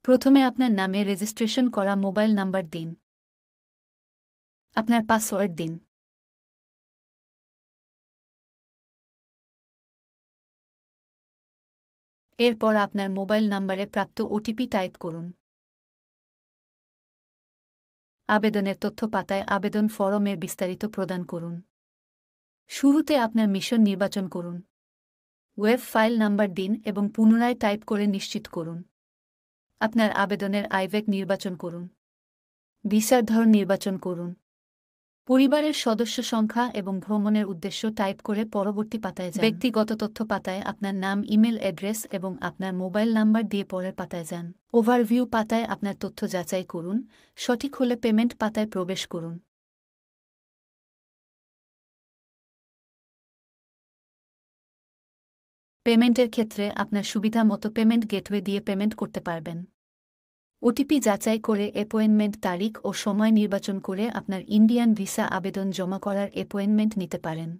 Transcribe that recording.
প্রথমে আপনার নামে রেজিস্ট্রেশন করা মোবাইল নাম্বার দিন। আপনার পাসওয়ার্ড দিন। এরপর আপনার মোবাইল নাম্বারে প্রাপ্ত ওটিপি টাইপ করুন। আবেদনের তথ্য পাতায় আবেদন ফরমের বিস্তারিত প্রদান করুন। শুরুতে আপনার মিশন নির্বাচন করুন। ওয়েব ফাইল নাম্বার দিন এবং পুনরায় টাইপ করে নিশ্চিত করুন। আপনার আবেদনের আইভেক নির্বাচন করুন। ভিসার ধরন নির্বাচন করুন। পরিবারের সদস্য সংখ্যা এবং ভ্রমণের উদ্দেশ্য টাইপ করে পরবর্তী পাতায় যান। ব্যক্তিগত তথ্য পাতায় আপনার নাম, ইমেল অ্যাড্রেস এবং আপনার মোবাইল নাম্বার দিয়ে পরের পাতায় যান। ওভারভিউ পাতায় আপনার তথ্য যাচাই করুন। সঠিক হলে পেমেন্ট পাতায় প্রবেশ করুন। পেমেন্টের ক্ষেত্রে আপনার সুবিধা মতো পেমেন্ট গেটওয়ে দিয়ে পেমেন্ট করতে পারবেন। ওটিপি যাচাই করে অ্যাপয়েন্টমেন্ট তারিখ ও সময় নির্বাচন করে আপনার ইন্ডিয়ান ভিসা আবেদন জমা করার অ্যাপয়েন্টমেন্ট নিতে পারেন।